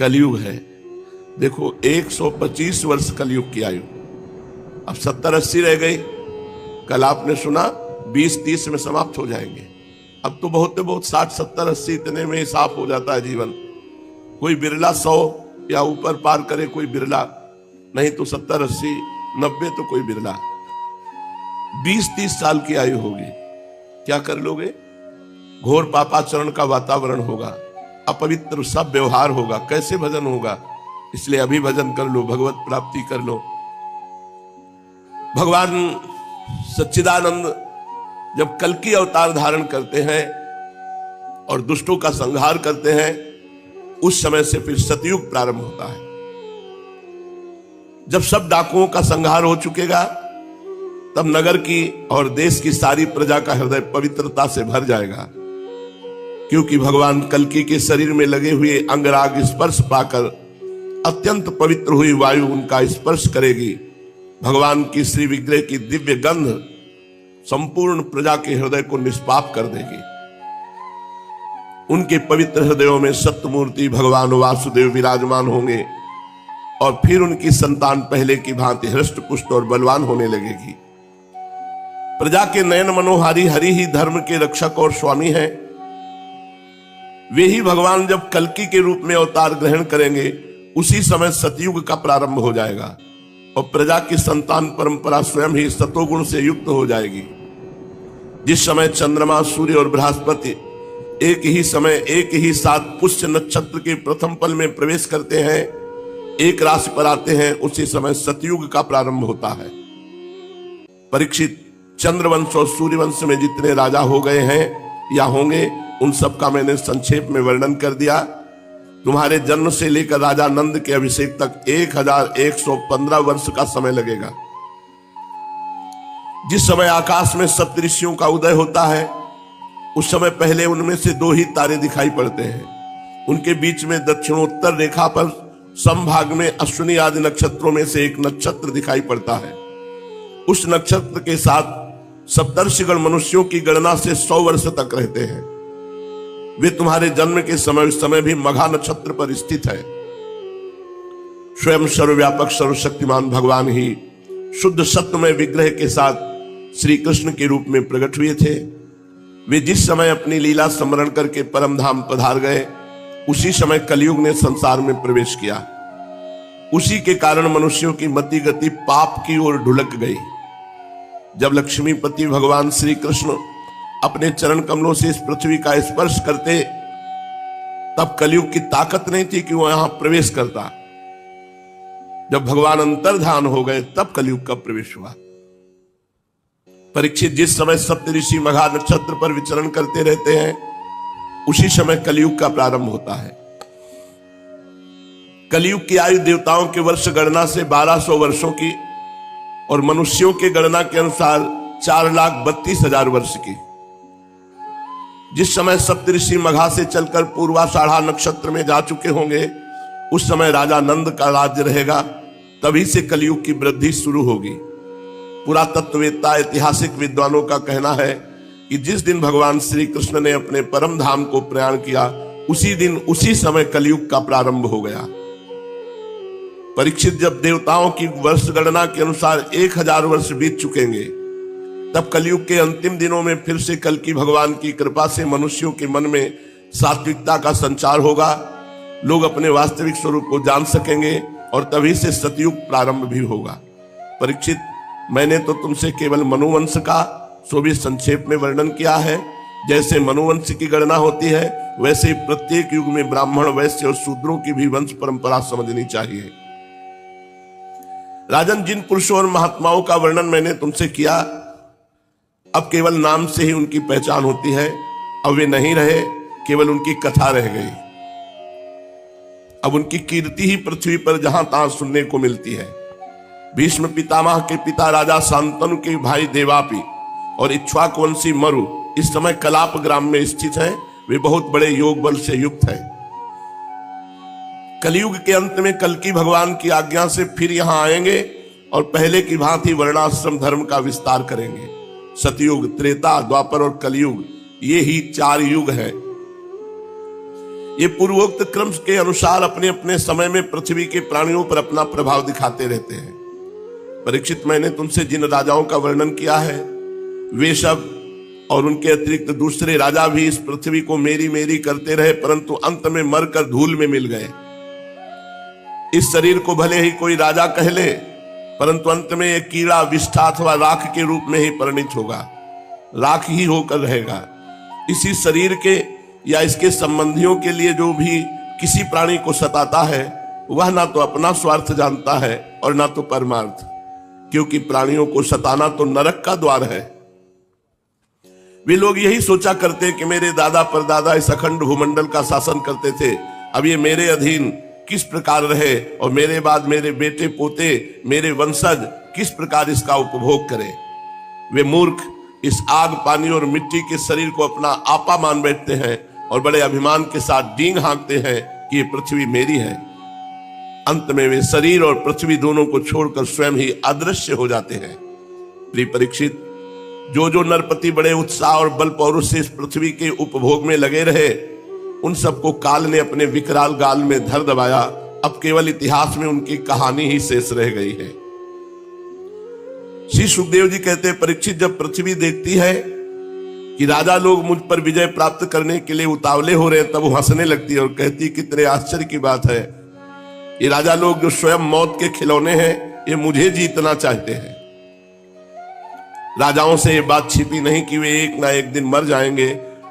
कलयुग है। देखो 125 वर्ष कलयुग की आयु, अब 70-80 रह गई। कल आपने सुना 20-30 में समाप्त हो जाएंगे। अब तो बहुत 60-70-80 इतने में ही साफ हो जाता है जीवन। कोई बिरला 100 या ऊपर पार करे, कोई बिरला, नहीं तो 70-80-90 तो कोई बिरला। 20-30 साल की आयु होगी, क्या कर लोगे? घोर पापाचरण का वातावरण होगा, अपवित्र सब व्यवहार होगा, कैसे भजन होगा? इसलिए अभी भजन कर लो, भगवत प्राप्ति कर लो। भगवान सच्चिदानंद जब कल्कि अवतार धारण करते हैं और दुष्टों का संहार करते हैं, उस समय से फिर सतयुग प्रारंभ होता है। जब सब डाकुओं का संहार हो चुकेगा, तब नगर की और देश की सारी प्रजा का हृदय पवित्रता से भर जाएगा, क्योंकि भगवान कल्कि के शरीर में लगे हुए अंगराग स्पर्श पाकर अत्यंत पवित्र हुई वायु उनका स्पर्श करेगी। भगवान की श्री विग्रह की दिव्य गंध संपूर्ण प्रजा के हृदय को निष्पाप कर देगी। उनके पवित्र हृदयों में सत्यमूर्ति भगवान वासुदेव विराजमान होंगे और फिर उनकी संतान पहले की भांति हृष्ट पुष्ट और बलवान होने लगेगी। प्रजा के नयन मनोहारी हरि ही धर्म के रक्षक और स्वामी हैं। वे ही भगवान जब कल्कि के रूप में अवतार ग्रहण करेंगे, उसी समय सतयुग का प्रारंभ हो जाएगा और प्रजा की संतान परंपरा स्वयं ही सतोगुण से युक्त हो जाएगी। जिस समय चंद्रमा, सूर्य और बृहस्पति एक ही समय एक ही साथ पुष्य नक्षत्र के प्रथम पल में प्रवेश करते हैं, एक राशि पर आते हैं, उसी समय सतयुग का प्रारंभ होता है। परीक्षित, चंद्रवंश और सूर्यवंश में जितने राजा हो गए हैं या होंगे, उन सब का मैंने संक्षेप में वर्णन कर दिया। तुम्हारे जन्म से लेकर राजा नंद के अभिषेक तक 1115 वर्ष का समय लगेगा। जिस समय आकाश में सप्तऋषियों का उदय होता है, उस समय पहले उनमें से 2 ही तारे दिखाई पड़ते हैं। उनके बीच में दक्षिणोत्तर रेखा पर समभाग में अश्विनी आदि नक्षत्रों में से एक नक्षत्र दिखाई पड़ता है। उस नक्षत्र के साथ सप्तर्षिगण मनुष्यों की गणना से 100 वर्ष तक रहते हैं। वे तुम्हारे जन्म के समय उस समय भी मघा नक्षत्र पर स्थित है। स्वयं सर्वव्यापक सर्वशक्तिमान भगवान ही शुद्ध सत्यमय विग्रह के साथ श्री कृष्ण के रूप में प्रकट हुए थे। वे जिस समय अपनी लीला स्मरण करके परम धाम पधार गए, उसी समय कलयुग ने संसार में प्रवेश किया। उसी के कारण मनुष्यों की मति गति पाप की ओर ढुलक गई। जब लक्ष्मीपति भगवान श्री कृष्ण अपने चरण कमलों से इस पृथ्वी का स्पर्श करते, तब कलयुग की ताकत नहीं थी कि वो यहां प्रवेश करता। जब भगवान अंतर्धान हो गए, तब कलयुग का प्रवेश हुआ। परीक्षित, जिस समय सप्तऋषि मघा नक्षत्र पर विचरण करते रहते हैं, उसी समय कलयुग का प्रारंभ होता है। कलयुग की आयु देवताओं के वर्ष गणना से 1200 वर्षों की और मनुष्यों के गणना के अनुसार 4,32,000 वर्ष की। जिस समय सप्तऋषि मघा से चलकर पूर्वाषाढ़ा नक्षत्र में जा चुके होंगे, उस समय राजा नंद का राज्य रहेगा। तभी से कलयुग की वृद्धि शुरू होगी। पुरातत्ववेत्ता ऐतिहासिक विद्वानों का कहना है कि जिस दिन भगवान श्री कृष्ण ने अपने परम धाम को प्रयाण किया, उसी दिन उसी समय कलयुग का प्रारंभ हो गया। परीक्षित, जब देवताओं की वर्ष गणना के अनुसार 1000 वर्ष बीत चुकेंगे, तब कलयुग के अंतिम दिनों में फिर से कल्कि भगवान की कृपा से मनुष्यों के मन में सात्विकता का संचार होगा। लोग अपने वास्तविक स्वरूप को जान सकेंगे और तभी से सतयुग प्रारंभ भी होगा। परीक्षित, मैंने तो तुमसे केवल मनुवंश का सो भी संक्षेप में वर्णन किया है। जैसे मनुवंश की गणना होती है, वैसे ही प्रत्येक युग में ब्राह्मण, वैश्य और शूद्रों की भी वंश परंपरा समझनी चाहिए। राजन, जिन पुरुषों और महात्माओं का वर्णन मैंने तुमसे किया, अब केवल नाम से ही उनकी पहचान होती है। अब वे नहीं रहे, केवल उनकी कथा रह गई। अब उनकी कीर्ति ही पृथ्वी पर जहां तहां सुनने को मिलती है। भीष्म पितामह के पिता राजा शांतनु के भाई देवापि और इक्ष्वाकुवंशी मरु इस समय कलाप ग्राम में स्थित हैं। वे बहुत बड़े योग बल से युक्त हैं। कलयुग के अंत में कल्कि भगवान की आज्ञा से फिर यहां आएंगे और पहले की भांति वर्णाश्रम धर्म का विस्तार करेंगे। सतयुग, त्रेता, द्वापर और कलयुग, ये ही 4 युग हैं। ये पूर्वोक्त क्रम के अनुसार अपने अपने समय में पृथ्वी के प्राणियों पर अपना प्रभाव दिखाते रहते हैं। परीक्षित, मैंने तुमसे जिन राजाओं का वर्णन किया है वे सब और उनके अतिरिक्त दूसरे राजा भी इस पृथ्वी को मेरी मेरी करते रहे, परंतु अंत में मरकर धूल में मिल गए। इस शरीर को भले ही कोई राजा कह ले, परंतु अंत में एक कीड़ा, विष्ठा अथवा राख के रूप में ही परिणित होगा, राख ही होकर रहेगा। इसी शरीर के या इसके संबंधियों के लिए जो भी किसी प्राणी को सताता है वह ना तो अपना स्वार्थ जानता है और ना तो परमार्थ, क्योंकि प्राणियों को सताना तो नरक का द्वार है। वे लोग यही सोचा करते कि मेरे दादा परदादा इस अखंड भूमंडल का शासन करते थे, अब ये मेरे अधीन किस प्रकार रहे और मेरे बाद मेरे बेटे पोते, मेरे वंशज किस प्रकार इसका उपभोग करें। वे मूर्ख इस आग, पानी और मिट्टी के शरीर को अपना आपा मान बैठते हैं और बड़े अभिमान के साथ डींग हाँकते हैं कि ये पृथ्वी मेरी है। अंत में वे शरीर और पृथ्वी दोनों को छोड़कर स्वयं ही अदृश्य हो जाते हैं। प्रिय परीक्षित, जो नरपति बड़े उत्साह और बल पौरुष से इस पृथ्वी के उपभोग में लगे रहे, उन सबको काल ने अपने विकराल गाल में धर दबाया। अब केवल इतिहास में उनकी कहानी ही शेष रह गई है। श्री सुखदेव जी कहते हैं, परीक्षित, जब पृथ्वी देखती है कि राजा लोग मुझ पर विजय प्राप्त करने के लिए उतावले हो रहे हैं, तब वो हंसने लगती है और कहती, कितने आश्चर्य की बात है, ये राजा लोग जो स्वयं मौत के खिलौने हैं, ये मुझे जीतना चाहते हैं। राजाओं से ये बात छिपी नहीं कि वे एक ना एक दिन मर जाएंगे,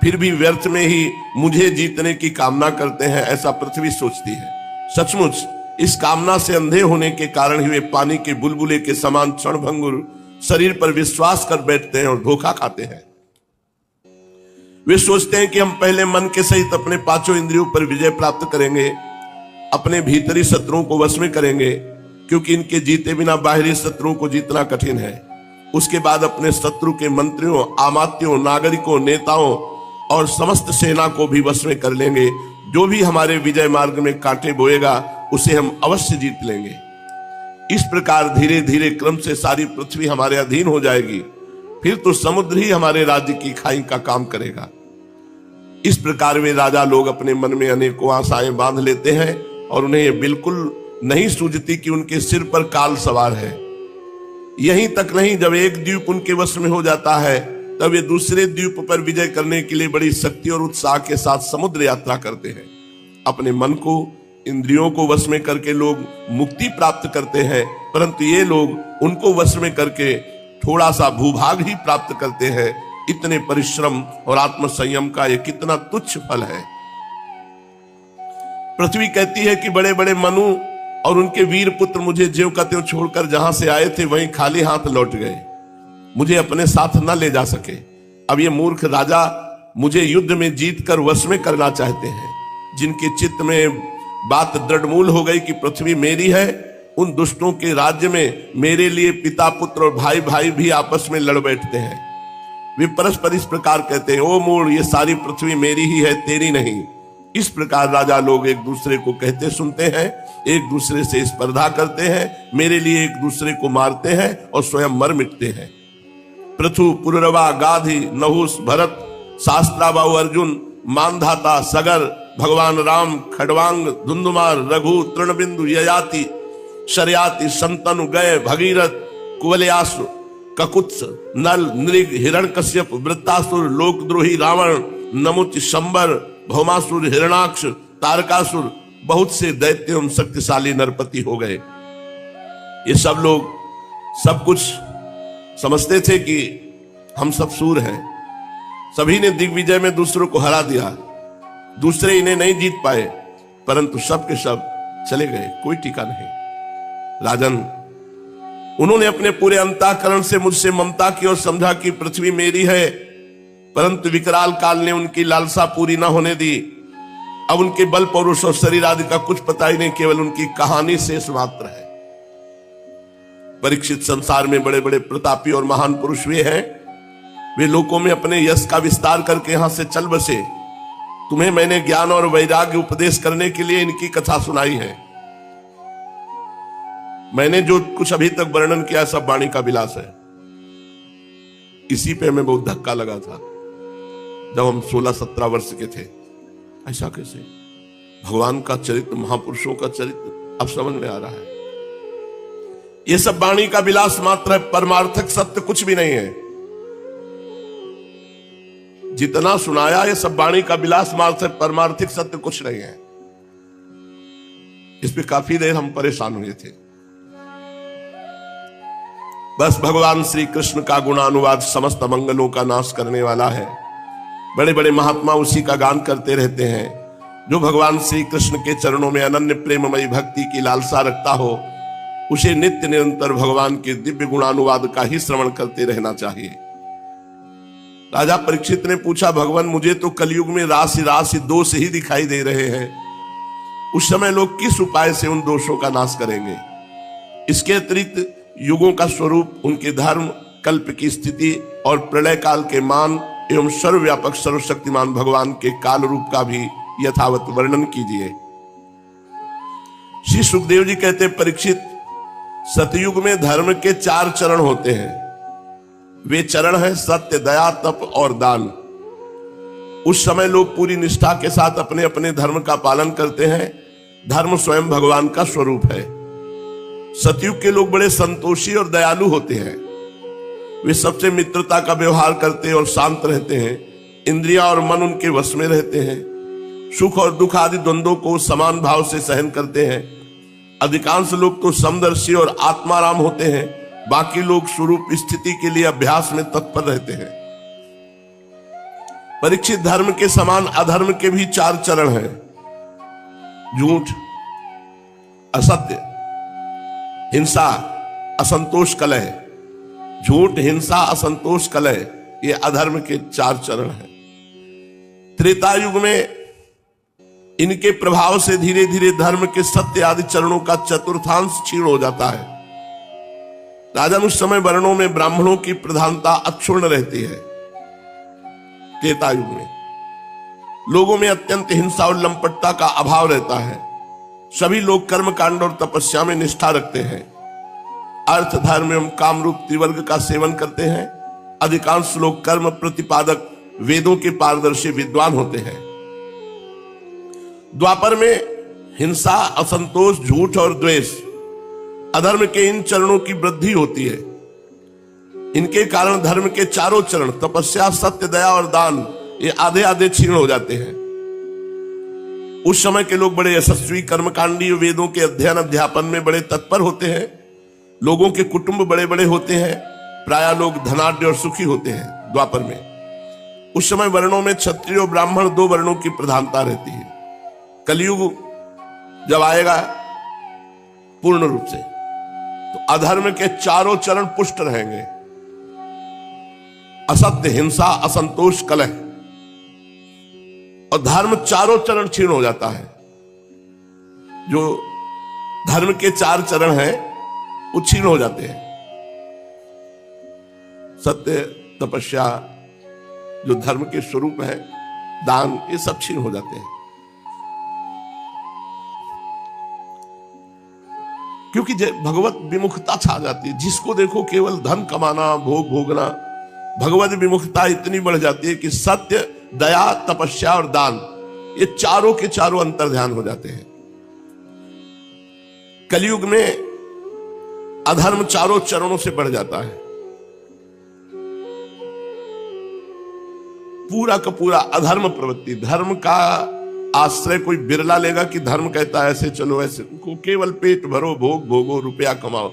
फिर भी व्यर्थ में ही मुझे जीतने की कामना करते हैं, ऐसा पृथ्वी सोचती है। सचमुच इस कामना से अंधे होने के कारण ही वे पानी के बुलबुले के समान क्षणभंगुर शरीर पर विश्वास कर बैठते हैं और धोखा खाते हैं। वे सोचते हैं कि हम पहले मन के सहित अपने पांचों इंद्रियों पर विजय प्राप्त करेंगे, अपने भीतरी शत्रुओं को वश में करेंगे, क्योंकि इनके जीते बिना बाहरी शत्रुओं को जीतना कठिन है। उसके बाद अपने शत्रु के मंत्रियों, आमात्यों, नागरिकों, नेताओं और समस्त सेना को भी वश में कर लेंगे। जो भी हमारे विजय मार्ग में कांटे बोएगा उसे हम अवश्य जीत लेंगे। इस प्रकार धीरे धीरे क्रम से सारी पृथ्वी हमारे अधीन हो जाएगी, फिर तो समुद्र ही हमारे राज्य की खाई का काम करेगा। इस प्रकार वे राजा लोग अपने मन में अनेकों आशाएं बांध लेते हैं और उन्हें यह बिल्कुल नहीं सूझती कि उनके सिर पर काल सवार है। यहीं तक नहीं, जब एक द्वीप उनके वश में हो जाता है तब वे दूसरे द्वीप पर विजय करने के लिए बड़ी शक्ति और उत्साह के साथ समुद्र यात्रा करते हैं। अपने मन को, इंद्रियों को वश में करके लोग मुक्ति प्राप्त करते हैं, परंतु ये लोग उनको वश में करके थोड़ा सा भूभाग ही प्राप्त करते हैं। इतने परिश्रम और आत्म संयम का ये कितना तुच्छ फल है। पृथ्वी कहती है कि बड़े बड़े मनु और उनके वीर पुत्र मुझे ज्यों का त्यों छोड़कर जहां से आए थे वहीं खाली हाथ लौट गए, मुझे अपने साथ न ले जा सके। अब ये मूर्ख राजा मुझे युद्ध में जीत कर वश में करना चाहते हैं। जिनके चित्त में बात दृढ़मूल हो गई कि पृथ्वी मेरी है, उन दुष्टों के राज्य में मेरे लिए पिता पुत्र और भाई भाई भी आपस में लड़ बैठते हैं। वे परस्पर इस प्रकार कहते हैं, ओ मूढ़, ये सारी पृथ्वी मेरी ही है, तेरी नहीं। इस प्रकार राजा लोग एक दूसरे को कहते सुनते हैं, एक दूसरे से स्पर्धा करते हैं, मेरे लिए एक दूसरे को मारते हैं और स्वयं मर मिटते हैं। पृथु, पुररवा, गाधी, नहुस, भरत, शास्त्राबाहु अर्जुन, मानधाता, सगर, भगवान राम, खडवांग, धुंधुमार, रघु, तृणबिंदु, ययाति, शर्याति, शंतनु, गय, भगीरथ, कुवलयासु, ककुत्स, नल, नृग, हिरण्यकश्यप, वृत्तासुर, लोकद्रोही रावण, नमुच, शंबर, भौमासुर, हिरणाक्ष, तारकासुर, बहुत से दैत्य एवं शक्तिशाली नरपति हो गए। ये सब लोग सब कुछ समझते थे कि हम सब सूर हैं। सभी ने दिग्विजय में दूसरों को हरा दिया, दूसरे इन्हें नहीं जीत पाए, परंतु सब के सब चले गए, कोई टीका नहीं। राजन, उन्होंने अपने पूरे अंतःकरण से मुझसे ममता की और समझा कि पृथ्वी मेरी है, परंतु विकराल काल ने उनकी लालसा पूरी ना होने दी। अब उनके बल पौरुष और शरीर आदि का कुछ पता ही नहीं, केवल उनकी कहानी शेष मात्र है। परीक्षित, संसार में बड़े बड़े प्रतापी और महान पुरुष वे हैं, वे लोकों में अपने यश का विस्तार करके यहां से चल बसे। तुम्हें मैंने ज्ञान और वैराग्य उपदेश करने के लिए इनकी कथा सुनाई है। मैंने जो कुछ अभी तक वर्णन किया सब वाणी का विलास है। इसी पे हमें बहुत धक्का लगा था जब हम 16-17 वर्ष के थे। ऐसा कैसे? भगवान का चरित्र, महापुरुषों का चरित्र अब समझ में आ रहा है। ये सब वाणी का विलास मात्र है, परमार्थक सत्य कुछ भी नहीं है। जितना सुनाया ये सब वाणी का विलास मात्र है, परमार्थिक सत्य कुछ नहीं है। इस पे काफी देर हम परेशान हुए थे। बस भगवान श्री कृष्ण का गुणानुवाद समस्त मंगलों का नाश करने वाला है। बड़े बड़े महात्मा उसी का गान करते रहते हैं। जो भगवान श्री कृष्ण के चरणों में अनन्य प्रेममयी भक्ति की लालसा रखता हो, उसे नित्य निरंतर भगवान के दिव्य गुणानुवाद का ही श्रवण करते रहना चाहिए। राजा परीक्षित ने पूछा, भगवान मुझे तो कलयुग में राशि राशि दोष ही दिखाई दे रहे हैं। उस समय लोग किस उपाय से उन दोषों का नाश करेंगे? इसके अतिरिक्त युगों का स्वरूप, उनके धर्म, कल्प की स्थिति और प्रलय काल के मान एवं सर्वव्यापक सर्वशक्तिमान भगवान के काल रूप का भी यथावत वर्णन कीजिए। श्री सुखदेव जी कहते, परीक्षित, सतयुग में धर्म के 4 चरण होते हैं। वे चरण हैं सत्य, दया, तप और दान। उस समय लोग पूरी निष्ठा के साथ अपने अपने धर्म का पालन करते हैं। धर्म स्वयं भगवान का स्वरूप है। सतयुग के लोग बड़े संतोषी और दयालु होते हैं। वे सबसे मित्रता का व्यवहार करते और शांत रहते हैं। इंद्रियां और मन उनके वश में रहते हैं। सुख और दुख आदि द्वंद्वों को समान भाव से सहन करते हैं। अधिकांश लोग तो समदर्शी और आत्माराम होते हैं। बाकी लोग स्वरूप स्थिति के लिए अभ्यास में तत्पर रहते हैं। परीक्षित, धर्म के समान अधर्म के भी 4 चरण हैं। झूठ, असत्य, हिंसा, असंतोष, कलह। झूठ, हिंसा, असंतोष, कलह, ये अधर्म के 4 चरण हैं। त्रेता युग में इनके प्रभाव से धीरे धीरे धर्म के सत्य आदि चरणों का चतुर्थांश क्षीण हो जाता है। राजन, उस समय वर्णों में ब्राह्मणों की प्रधानता अक्षुण्ण रहती है। त्रेता युग में लोगों में अत्यंत हिंसा और लंपटता का अभाव रहता है। सभी लोग कर्म कांड और तपस्या में निष्ठा रखते हैं। अर्थ, धर्म एवं काम रूप त्रिवर्ग का सेवन करते हैं। अधिकांश लोग कर्म प्रतिपादक, वेदों के पारदर्शी विद्वान होते हैं। द्वापर में हिंसा, असंतोष, झूठ और द्वेष, अधर्म के इन चरणों की वृद्धि होती है। इनके कारण धर्म के 4 चरण तपस्या, सत्य, दया और दान ये आधे आधे क्षीण हो जाते हैं। उस समय के लोग बड़े यशस्वी, कर्मकांडी, वेदों के अध्ययन अध्यापन में बड़े तत्पर होते हैं। लोगों के कुटुंब बड़े बड़े होते हैं। प्रायः लोग धनाढ्य और सुखी होते हैं। द्वापर में उस समय वर्णों में क्षत्रिय और ब्राह्मण 2 वर्णों की प्रधानता रहती है। कलयुग जब आएगा पूर्ण रूप से, तो अधर्म के 4 चरण पुष्ट रहेंगे। असत्य, हिंसा, असंतोष, कलह, और धर्म 4 चरण क्षीण हो जाता है। जो धर्म के 4 चरण हैं वो क्षीण हो जाते हैं। सत्य, तपस्या, जो धर्म के स्वरूप है, दान, ये सब क्षीण हो जाते हैं। क्योंकि भगवत विमुखता छा जाती है। जिसको देखो केवल धन कमाना, भोग भोगना। भगवत विमुखता इतनी बढ़ जाती है कि सत्य, दया, तपस्या और दान ये 4 के 4 अंतर्ध्यान हो जाते हैं। कलयुग में अधर्म 4 चरणों से बढ़ जाता है। पूरा का पूरा अधर्म प्रवृत्ति। धर्म का आश्रय कोई बिरला लेगा कि धर्म कहता है ऐसे चलो, ऐसे को केवल पेट भरो, भोग भोगो, रुपया कमाओ।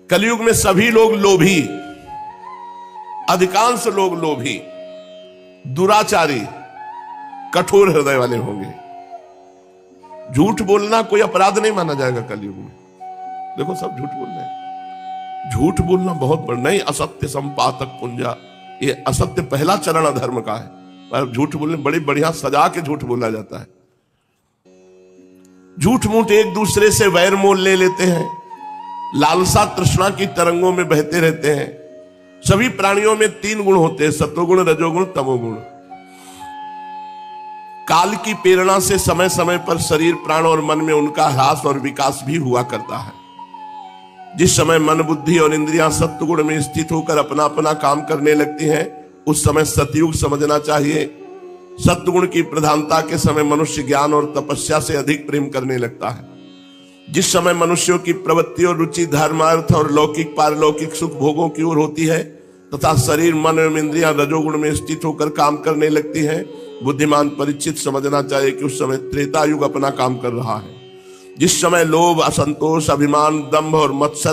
कलयुग में सभी लोग लोभी, अधिकांश लोग लोभी, दुराचारी, कठोर हृदय वाले होंगे। झूठ बोलना कोई अपराध नहीं माना जाएगा कलयुग में। देखो सब झूठ बोल रहे हैं। झूठ बोलना बहुत बड़ा नहीं। असत्य संपातक पुंजा, ये असत्य पहला चरण अधर्म का है। पर झूठ बोलने बड़ी बढ़िया सजा के झूठ बोला जाता है। झूठ मूठ एक दूसरे से वैर मोल ले लेते हैं। लालसा तृष्णा की तरंगों में बहते रहते हैं। सभी प्राणियों में 3 गुण होते हैं, सत्वगुण, रजोगुण, तमोगुण। काल की प्रेरणा से समय समय पर शरीर, प्राण और मन में उनका ह्रास और विकास भी हुआ करता है। जिस समय मन, बुद्धि और इंद्रियां सत्वगुण में स्थित होकर अपना अपना काम करने लगती हैं, उस समय सतयुग समझना चाहिए। सत्गुण की प्रधानता के समय मनुष्य ज्ञान और तपस्या से अधिक प्रेम करने लगता है। जिस समय मनुष्यों की प्रवृत्ति और रुचि धर्म, अर्थ और लौकिक पारलौकिक सुख भोगों की ओर होती है तथा शरीर मन एवं इंद्रियां रजोगुण में स्थित होकर काम करने लगती हैं, बुद्धिमान परीक्षित समझना चाहिए कि उस समय त्रेता युग अपना काम कर रहा है। जिस समय लोभ, असंतोष, अभिमान, दंभ और मत्सर